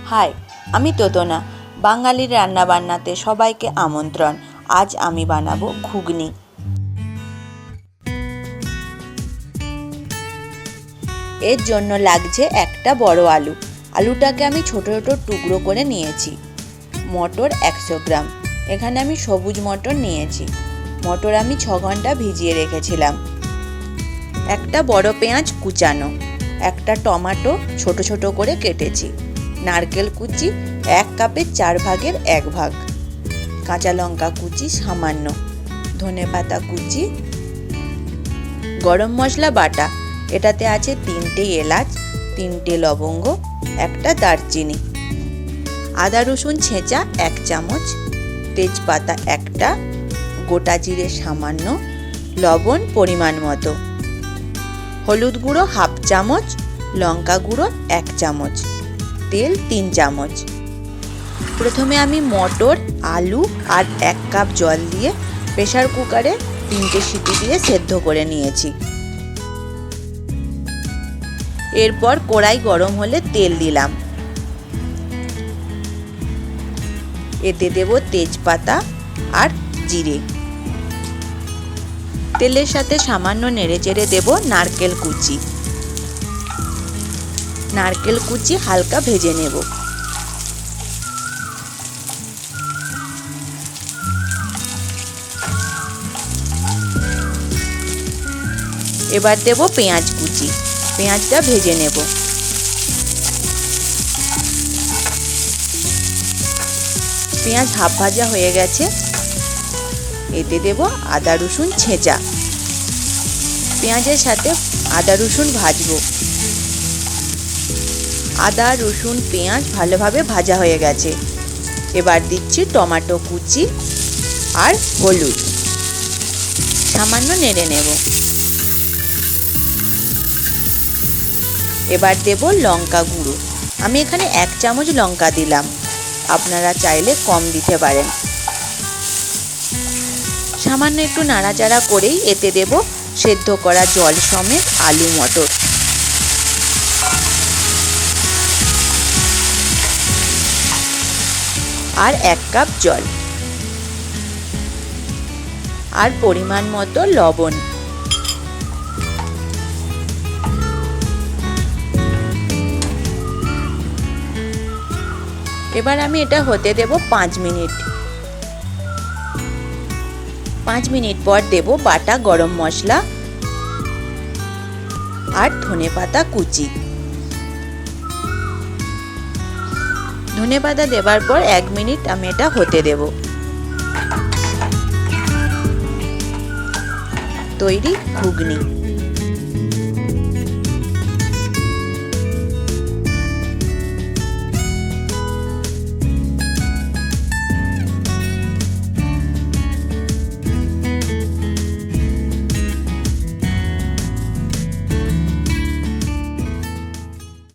High, আমি তোতনা। বাঙালির রান্নাবান্নাতে সবাইকে আমন্ত্রণ। আজ আমি বানাবো ঘুগনি। এর জন্য লাগছে একটা বড় আলু। আলুটাকে আমি ছোট ছোট টুকরো করে নিয়েছি। মটর 100 গ্রাম। এখানে আমি সবুজ মটর নিয়েছি। মটর আমি 6 ঘন্টা ভিজিয়ে রেখেছিলাম। একটা বড় পেঁয়াজ কুচানো, একটা টমেটো ছোট ছোট করে কেটেছি, নারকেল কুচি 1 কাপের 4 ভাগের 1 ভাগ, কাঁচা লঙ্কা কুচি সামান্য, ধনেপাতা কুচি, গরম মশলা বাটা। এটাতে আছে 3টে এলাচ, 3টে লবঙ্গ, একটা দারচিনি, আদা রসুন ছেঁচা 1 চামচ, তেজপাতা একটা, গোটা জিরে সামান্য, লবণ পরিমাণ মতো, হলুদ গুঁড়ো 1/2 চামচ, লঙ্কা গুঁড়ো 1 চামচ, তেল 3 চামচ। প্রথমে আমি মটর, আলু আর 1 কাপ জল দিয়ে প্রেসার কুকারে 3টে সিটি দিয়ে সেদ্ধ করে নিয়েছি। এরপর কড়াই গরম হলে তেল দিলাম। এতে দেব তেজপাতা আর জিরে। তেলের সাথে সামান্য নেড়েচেড়ে দেব নারকেল কুচি। নারকেল কুচি হালকা ভেজে নেব। এবার দেব পেঁয়াজ কুচি। পেঁয়াজটা ভেজে নেব। পেঁয়াজ হাফ ভাজা হয়ে গেছে। এতে দেব আদা রসুন ছেঁচা। পেঁয়াজের সাথে আদা রসুন ভাজবো। আদা রসুন পেঁয়াজ ভালোভাবে ভাজা হয়ে গেছে। এবার দিচ্ছি টমেটো কুচি আর হলুদ, সামান্য নেড়ে নেব। এবার দেব লঙ্কা গুঁড়ো। আমি এখানে 1 চামচ লঙ্কা দিলাম, আপনারা চাইলে কম দিতে পারেন। সামান্য একটু নাড়াচাড়া করেই এতে দেব সেদ্ধ করা জল সমেত আলু মটর। আর 1 কাপ জল আর পরিমাণ মতো লবণ। এবার আমি এটা হতে দেব 5 মিনিট। 5 মিনিট পর দেব বাটা গরম মশলা আর ধনেপাতা কুচি। ধনেপাতা দেবার পর 1 মিনিট আমি এটা হতে দেব। তৈরি ঘুগনি।